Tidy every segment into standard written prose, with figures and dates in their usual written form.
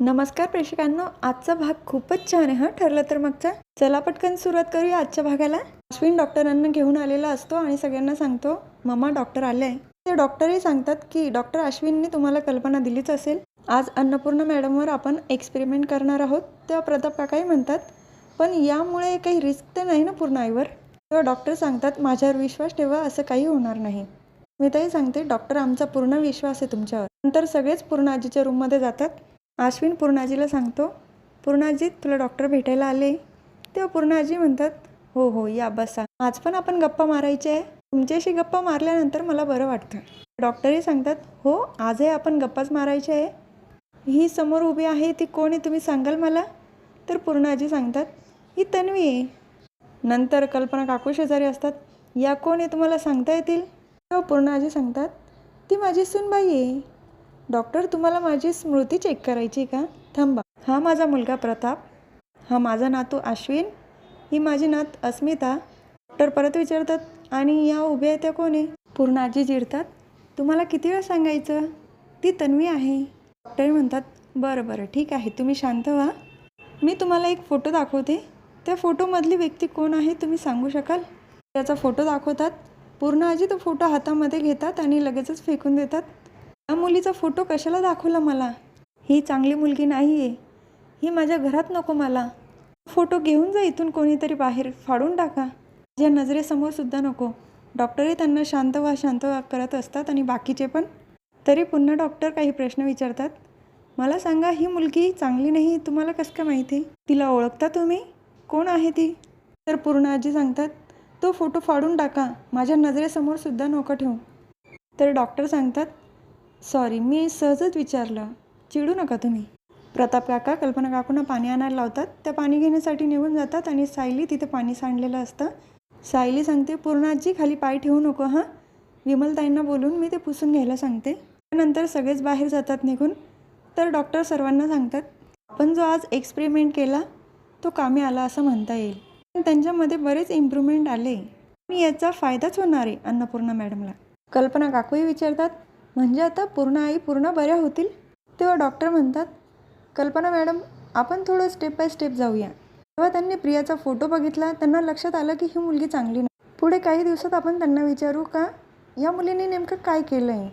नमस्कार प्रेक्षकांनो, आजचा भाग खूपच छान आहे ठरलं तर मागचा. चला पटकन सुरुवात करूया आजच्या भागाला. अश्विन डॉक्टरांना घेऊन आलेला असतो आणि सगळ्यांना सांगतो, मम्मा डॉक्टर आले आहे. ते डॉक्टरही सांगतात की डॉक्टर अश्विनने तुम्हाला कल्पना दिलीच असेल. आज अन्नपूर्णा मॅडमवर आपण एक्सपेरिमेंट करणार आहोत. तेव्हा प्रताप काकाही म्हणतात, पण यामुळे काही रिस्क तर नाही ना पूर्ण आईवर. तेव्हा डॉक्टर सांगतात, माझ्यावर विश्वास ठेवा, असं काही होणार नाही. स्मिताही सांगते, डॉक्टर आमचा पूर्ण विश्वास आहे तुमच्यावर. नंतर सगळेच पूर्णाजीच्या रूममध्ये जातात. अश्विन पूर्णाजीला सांगतो, पूर्णाजी तुला डॉक्टर भेटायला आले. तेव्हा पूर्णाजी म्हणतात, हो हो या बसा, आज पण आपण गप्पा मारायचे आहे. तुमच्याशी गप्पा मारल्यानंतर मला बरं वाटतं. डॉक्टरही सांगतात, हो आजही आपण गप्पाच मारायचे आहे. ही समोर उभी आहे ती कोण आहे तुम्ही सांगाल मला? तर पूर्णाजी सांगतात, ही तन्वी आहे. नंतर कल्पना काकू शेजारी असतात, या कोण आहे तुम्हाला सांगता येतील? तेव्हा पूर्णाजी सांगतात, ती माझी सूनबाई आहे. डॉक्टर तुम्हाला माझी स्मृती चेक करायची का? थांबा, हा माझा मुलगा प्रताप, हा माझा नातू अश्विन, ही माझी नात अस्मिता. डॉक्टर परत विचारतात, आणि या उभ्या आहेत त्या कोण आहे? पूर्णाजी चिडतात, तुम्हाला किती वेळ सांगायचं, ती तन्वी आहे. डॉक्टर म्हणतात, बरं बरं ठीक आहे, तुम्ही शांत व्हा. मी तुम्हाला एक फोटो दाखवते. त्या फोटोमधली व्यक्ती कोण आहे तुम्ही सांगू शकाल? त्याचा फोटो दाखवतात. पूर्णाजी तो फोटो हातामध्ये घेतात आणि लगेचच फेकून देतात. या मुलीचा फोटो कशाला दाखवला मला? ही चांगली मुलगी नाही आहे, ही माझ्या घरात नको मला. फोटो घेऊन जा इथून, कोणीतरी बाहेर फाडून टाका, माझ्या नजरेसमोर सुद्धा नको. डॉक्टरही त्यांना शांत व्हा करत असतात आणि बाकीचे पण. तरी पुन्हा डॉक्टर काही प्रश्न विचारतात. मला सांगा, ही मुलगी चांगली नाही तुम्हाला कसं काय माहिती? तिला ओळखता तुम्ही? कोण आहे ती? तर पूर्णाजी सांगतात, तो फोटो फाडून टाका, माझ्या नजरेसमोर सुद्धा नको ठेवू. तर डॉक्टर सांगतात, सॉरी मी सहजच विचारलं, चिडू नका तुम्ही. प्रताप काका कल्पना काकूंना पाणी आणायला लावतात. त्या पाणी घेण्यासाठी निघून जातात आणि सायली तिथे पाणी सांडलेलं असतं. सायली सांगते, पूर्णाजी खाली पाय ठेवू नको हां, विमलताईंना बोलून मी ते पुसून घ्यायला सांगते. त्यानंतर सगळेच बाहेर जातात निघून. तर डॉक्टर सर्वांना सांगतात, आपण जो आज एक्सपेरिमेंट केला तो कामी आला असं म्हणता येईल. पण त्यांच्यामध्ये बरेच इम्प्रूव्हमेंट आले आणि याचा फायदाच होणार आहे अन्नपूर्णा मॅडमला. कल्पना काकूही विचारतात, म्हणजे आता पूर्ण आई पूर्ण बऱ्या होतील? तेव्हा डॉक्टर म्हणतात, कल्पना मॅडम आपण थोडं स्टेप बाय स्टेप जाऊया. तेव्हा त्यांनी प्रियाचा फोटो बघितला. त्यांना लक्षात आलं की ही मुलगी चांगली नाही. पुढे काही दिवसात आपण त्यांना विचारू का या मुलीने नेमकं काय केलं आहे.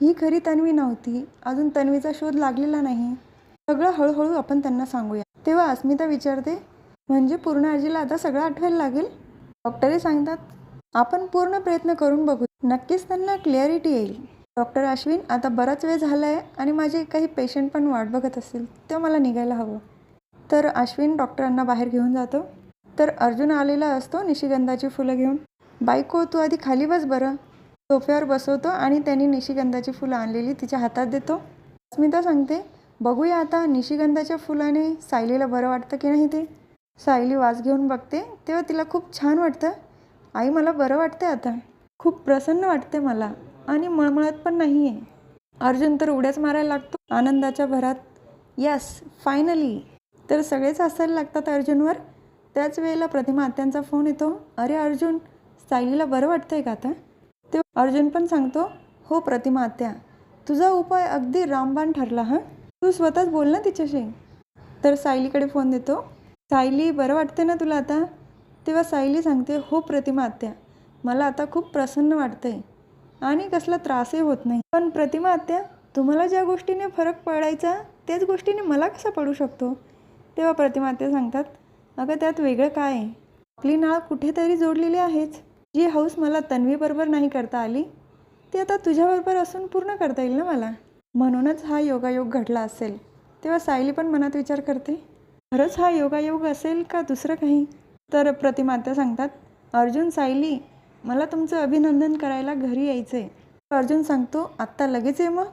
ही खरी तन्वी नव्हती, अजून तन्वीचा शोध लागलेला नाही. सगळं हळूहळू आपण त्यांना सांगूया. तेव्हा अस्मिता विचारते, म्हणजे पूर्ण आजीला आता सगळं आठवायला लागेल? डॉक्टरही सांगतात, आपण पूर्ण प्रयत्न करून बघू, नक्कीच त्यांना क्लिअरिटी येईल. डॉक्टर अश्विन, आता बराच वेळ झाला आहे आणि माझे काही पेशंट पण वाट बघत असतील, तेव्हा मला निघायला हवं. तर अश्विन डॉक्टरांना बाहेर घेऊन जातो. तर अर्जुन आलेला असतो निशिगंधाची फुलं घेऊन. बायको तू आधी खाली बस बरं. सोफ्यावर बसवतो आणि त्यांनी निशिगंधाची फुलं आणलेली तिच्या हातात देतो. अस्मिता सांगते, बघूया आता निशिगंधाच्या फुलाने सायलीला बरं वाटतं की नाही ते. सायली वास घेऊन बघते. तेव्हा तिला खूप छान वाटतं. आई मला बरं वाटते आता, खूप प्रसन्न वाटते मला आणि मळमळत पण नाही आहे. अर्जुन तर उड्याच मारायला लागतो आनंदाच्या भरात. Yes finally. तर सगळेच हसायला लागतात अर्जुनवर. त्याच वेळेला प्रतिमा आत्यांचा फोन येतो. अरे अर्जुन, सायलीला बरं वाटतंय का आता? तेव्हा अर्जुन पण सांगतो, हो प्रतिमा आत्या, तुझा उपाय अगदी रामबाण ठरला हां, तू स्वतःच बोल ना तिच्याशी. तर सायलीकडे फोन देतो. सायली, बरं वाटते ना तुला आता? तेव्हा सायली सांगते, हो प्रतिमा आत्या, मला आता खूप प्रसन्न वाटतंय आणि कसला त्रासही होत नाही. पण प्रतिमा आत्या, तुम्हाला ज्या गोष्टीने फरक पडायचा त्याच गोष्टीने मला कसा पडू शकतो? तेव्हा प्रतिमा आत्या सांगतात, अगं त्यात वेगळं काय आहे, आपली नाळ कुठेतरी जोडलेली आहेच. जी हौस मला तन्वीबरोबर नाही करता आली ती आता तुझ्याबरोबर असून पूर्ण करता येईल ना मला, म्हणूनच हा योगायोग घडला असेल. तेव्हा सायली पण मनात विचार करते, खरंच हा योगायोग असेल का दुसरं काही? तर प्रतिमा आत्या सांगतात, अर्जुन सायली, मला तुमचं अभिनंदन करायला घरी यायचं आहे. अर्जुन सांगतो, आत्ता लगेच ये मग.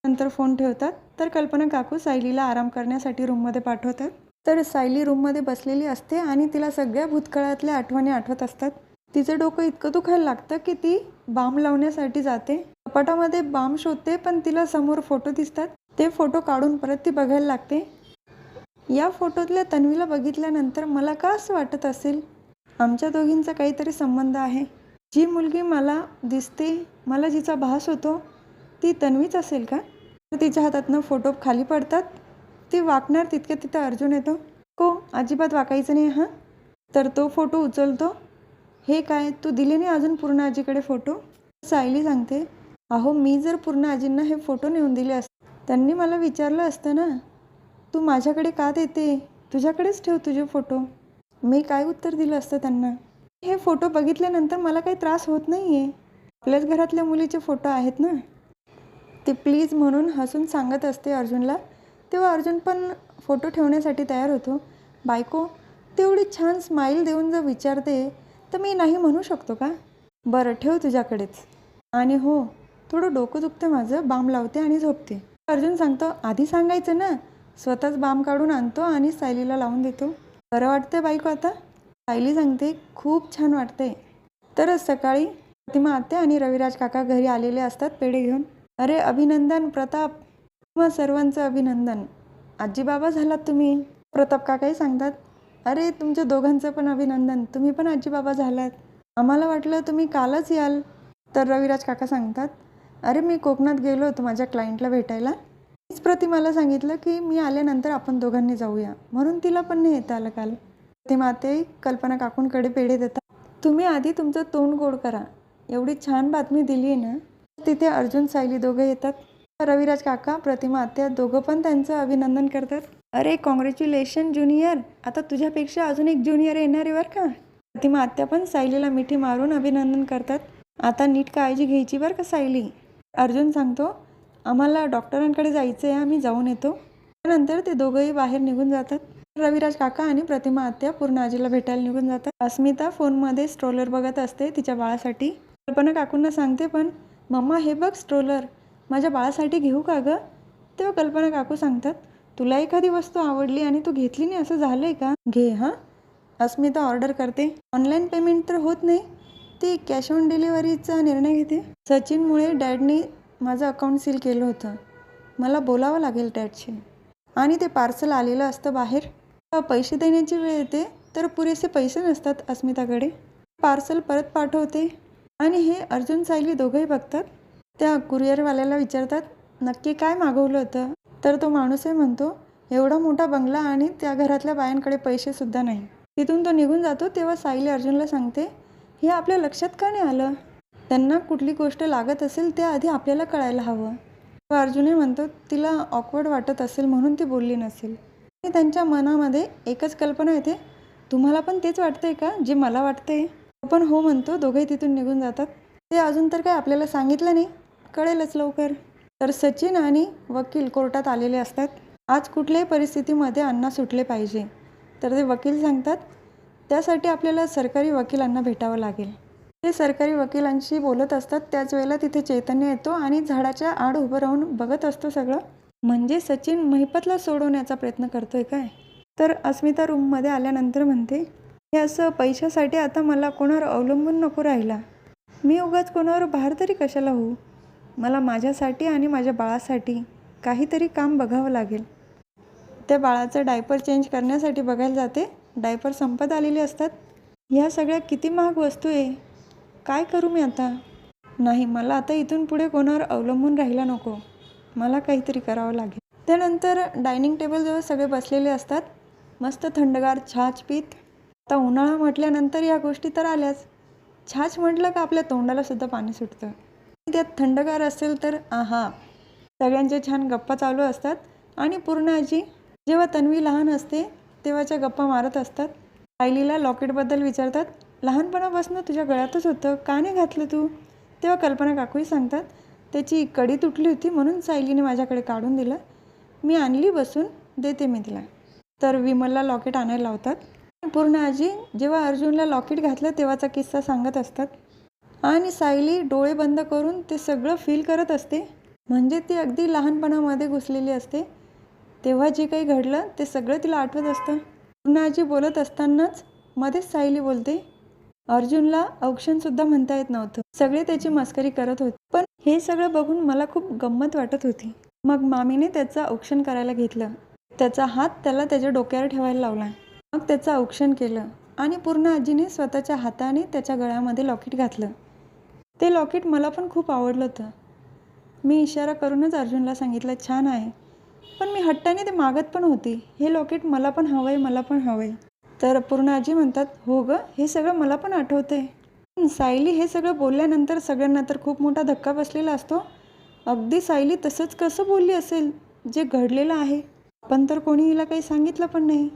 नंतर फोन ठेवतात. तर कल्पना काकू सायलीला आराम करण्यासाठी रूममध्ये पाठवतात. तर सायली रूममध्ये बसलेली असते आणि तिला सगळ्या भूतकाळातल्या आठवणी आठवत असतात. तिचं डोकं इतकं दुखायला लागतं की ती बाम लावण्यासाठी जाते. कपाटामध्ये बाम शोधते, पण तिला समोर फोटो दिसतात. ते फोटो काढून परत ती बघायला लागते. या फोटोतल्या तन्वीला बघितल्यानंतर मला का असं वाटत असेल, आमच्या दोघींचा काहीतरी संबंध आहे. जी मुलगी मला दिसते, मला जिचा भास होतो, ती तन्वीच असेल का? तर तिच्या हातातनं फोटो खाली पडतात ती वाकणार तितक्या तिथं अर्जुन येतो. को अजिबात वाकायचं नाही हां. तर तो फोटो उचलतो. हे काय, तू दिले नाही अजून पूर्ण आजीकडे फोटो? सायली सांगते, अहो मी जर पूर्ण आजींना हे फोटो नेऊन दिले असते, त्यांनी मला विचारलं असतं ना, तू माझ्याकडे का देते, तुझ्याकडेच ठेव तुझे फोटो. मी काय उत्तर दिलं असतं त्यांना? हे फोटो बघितल्यानंतर मला काही त्रास होत नाही आहे, आपल्याच घरातल्या मुलीचे फोटो आहेत ना. ती प्लीज म्हणून हसून सांगत असते अर्जुनला. तेव्हा अर्जुन पण फोटो ठेवण्यासाठी तयार होतो. बायको तेवढी छान स्माईल देऊन जर विचारते तर मी नाही म्हणू शकतो का? बरं ठेव तुझ्याकडेच. आणि हो, थोडं डोकं दुखतं माझं, बाम लावते आणि झोपते. अर्जुन सांगतो, आधी सांगायचं ना. स्वतःच बाम काढून आणतो आणि सायलीला लावून देतो. बरं वाटतं बायको आता? सायली सांगते, खूप छान वाटतंय. तरच सकाळी प्रतिमा आत्या आणि रविराज काका घरी आलेले असतात पेढे घेऊन. अरे अभिनंदन प्रताप, मग सर्वांचं अभिनंदन, आजी बाबा झालात तुम्ही. प्रताप काकाही सांगतात, अरे तुमच्या दोघांचं पण अभिनंदन, तुम्ही पण आजी बाबा झालात. आम्हाला वाटलं तुम्ही कालच याल. तर रविराज काका सांगतात, अरे मी कोकणात गेलो होतो माझ्या क्लायंटला भेटायला. मीच प्रतिमाला सांगितलं की मी आल्यानंतर आपण दोघांनी जाऊया, म्हणून तिला पण नाही येता आलं काल. प्रतिमा ते कल्पना काकूंकडे पेढे देतात. तुम्ही आधी तुमचं तोंड गोड करा, एवढी छान बातमी दिली आहे ना. तिथे अर्जुन सायली दोघं येतात. रविराज काका प्रतिमा आत्या दोघं पण त्यांचं अभिनंदन करतात. अरे कॉंग्रॅच्युलेशन ज्युनियर, आता तुझ्यापेक्षा अजून एक ज्युनियर येणार आहे बरं का. प्रतिमा आत्या पण सायलीला मिठी मारून अभिनंदन करतात. आता नीट काळजी घ्यायची बरं का सायली. अर्जुन सांगतो, आम्हाला डॉक्टरांकडे जायचं आहे, आम्ही जाऊन येतो. त्यानंतर ते दोघंही बाहेर निघून जातात. रविराज काका आणि प्रतिमा आत्या पूर्ण आजीला भेटायला निघून जातात. अस्मिता फोनमध्ये स्ट्रोलर बघत असते तिच्या बाळासाठी. कल्पना काकूंना सांगते पण, मम्मा हे बघ स्ट्रोलर, माझ्या बाळासाठी घेऊ का गं? तेव्हा कल्पना काकू सांगतात, तुला एखादी वस्तू आवडली आणि तू घेतली नाही असं झालं आहे का? घे हां. अस्मिता ऑर्डर करते. ऑनलाईन पेमेंट तर होत नाही, ती कॅश ऑन डिलिव्हरीचा निर्णय घेते. सचिनमुळे डॅडनी माझं अकाउंट सील केलं होतं, मला बोलावं लागेल डॅडशी. आणि ते पार्सल आलेलं असतं बाहेर. पैसे देण्याची वेळ येते तर पुरेसे पैसे नसतात अस्मिताकडे. पार्सल परत पाठवते आणि हे अर्जुन सायली दोघंही बघतात. त्या कुरिअरवाल्याला विचारतात, नक्की काय मागवलं होतं? तर तो माणूसही म्हणतो, एवढा मोठा बंगला आणि त्या घरातल्या बायांकडे पैसेसुद्धा नाही. तिथून तो निघून जातो. तेव्हा सायली अर्जुनला सांगते, हे आपल्या लक्षात का नाही आलं? त्यांना कुठली गोष्ट लागत असेल ते आधी आपल्याला कळायला हवं. अर्जुनही म्हणतो, तिला ऑकवर्ड वाटत असेल म्हणून ती बोलली नसेल. आणि त्यांच्या मनामध्ये एकच कल्पना येते, तुम्हाला पण तेच वाटतंय का जे मला वाटतंय? तो पण हो म्हणतो. दोघेही तिथून निघून जातात. ते अजून तर काय आपल्याला सांगितलं नाही, कळेलच लवकर. तर सचिन आणि वकील कोर्टात आलेले असतात. आज कुठल्याही परिस्थितीमध्ये अण्णा सुटले पाहिजे. तर ते वकील सांगतात, त्यासाठी आपल्याला सरकारी वकिलांना भेटावं लागेल. ते सरकारी वकिलांशी बोलत असतात. त्याच वेळेला तिथे चैतन्य येतो आणि झाडाच्या आड उभं राहून बघत असतो सगळं. म्हणजे सचिन महिपतला सोडवण्याचा प्रयत्न करतोय काय? तर अस्मिता रूममध्ये आल्यानंतर म्हणते, हे असं पैशासाठी आता मला कोणावर अवलंबून नको राहिला. मी उगाच कोणावर भार तरी कशाला होऊ. मला माझ्यासाठी आणि माझ्या बाळासाठी काहीतरी काम बघावं लागेल. त्या बाळाचं डायपर चेंज करण्यासाठी बघायला जाते. डायपर संपत आलेले असतात. ह्या सगळ्या किती महाग वस्तू आहे, काय करू मी आता? नाही, मला आता इथून पुढे कोणावर अवलंबून राहायला नको, मला काहीतरी करावं लागेल. त्यानंतर डायनिंग टेबलजवळ सगळे बसलेले असतात. मस्त थंडगार छाछ पीत. आता उन्हाळा म्हटल्यानंतर या गोष्टी तर आल्याच. छाछ म्हटलं का आपल्या तोंडालासुद्धा पाणी सुटतं. त्यात थंडगार असेल तर आहा. सगळ्यांच्या छान गप्पा चालू असतात. आणि पूर्ण आजी जेव्हा तन्वी लहान असते तेव्हाच्या गप्पा मारत असतात. सायलीला लॉकेटबद्दल विचारतात, लहानपणापासून तुझ्या गळ्यातच होतं, का नाही घातलं तू? तेव्हा कल्पना काकूही सांगतात, त्याची कडी तुटली होती म्हणून सायलीने माझ्याकडे काढून दिलं, मी आणली बसून, देते मी तिला. तर विमलला लॉकेट आणायला लावतात. पूर्ण आजी जेव्हा अर्जुनला लॉकेट घातलं तेव्हाचा किस्सा सांगत असतात. आणि सायली डोळे बंद करून ते सगळं फील करत असते. म्हणजे ती अगदी लहानपणामध्ये घुसलेली असते. तेव्हा जे काही घडलं ते सगळं तिला आठवत असतं. पूर्ण आजी बोलत असतानाच मध्येच सायली बोलते, अर्जुनला औक्षणसुद्धा म्हणता येत नव्हतं. सगळे त्याची मस्करी करत होते. पण हे सगळं बघून मला खूप गंमत वाटत होती. मग मामीने त्याचं औक्षण करायला घेतलं. त्याचा हात त्याला त्याच्या डोक्यावर ठेवायला लावला. मग त्याचं औक्षण केलं आणि पूर्ण आजीने स्वतःच्या हाताने त्याच्या गळ्यामध्ये लॉकेट घातलं. ते लॉकेट मला पण खूप आवडलं होतं. मी इशारा करूनच अर्जुनला सांगितलं, छान आहे. पण मी हट्टाने ते मागत पण होती, हे लॉकेट मला पण हवं आहे, मला पण हवं आहे. तर पूर्ण आजी म्हणतात, हो गं, हे सगळं मला पण आठवतंय. पण सायली हे सगळं बोलल्यानंतर सगळ्यांना तर खूप मोठा धक्का बसलेला असतो. अगदी सायली तसंच कसं बोलली असेल, जे घडलेलं आहे. आपण तर कोणी हिला काही सांगितलं पण नाही.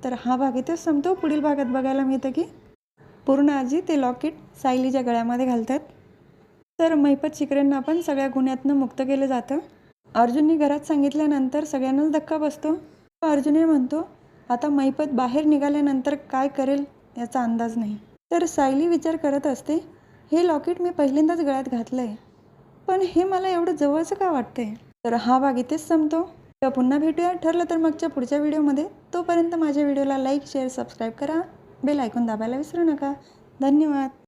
तर हा भाग इथेच संपतो. पुढील भागात बघायला मिळतं की पूर्ण आजी ते लॉकेट सायलीच्या गळ्यामध्ये घालतात. तर महिपत शिकरेंना पण सगळ्या गुन्ह्यातनं मुक्त केलं जातं. अर्जुनने घरात सांगितल्यानंतर सगळ्यांनाच धक्का बसतो. अर्जुनही म्हणतो, आता महिपत बाहेर निघाल्यानंतर काय करेल याचा अंदाज नाही. तर सायली विचार करत असते, हे लॉकेट मी पहिल्यांदाच गळ्यात घातलं आहे, पण हे मला एवढं जवळचं का वाटतंय. तर हा भाग इथेच संपतो. तर पुन्हा भेटूया ठरलं तर मागच्या पुढच्या व्हिडिओमध्ये. तोपर्यंत माझ्या व्हिडिओला लाईक, शेअर, सबस्क्राईब करा. बेल आयकॉन दाबायला विसरू नका. धन्यवाद.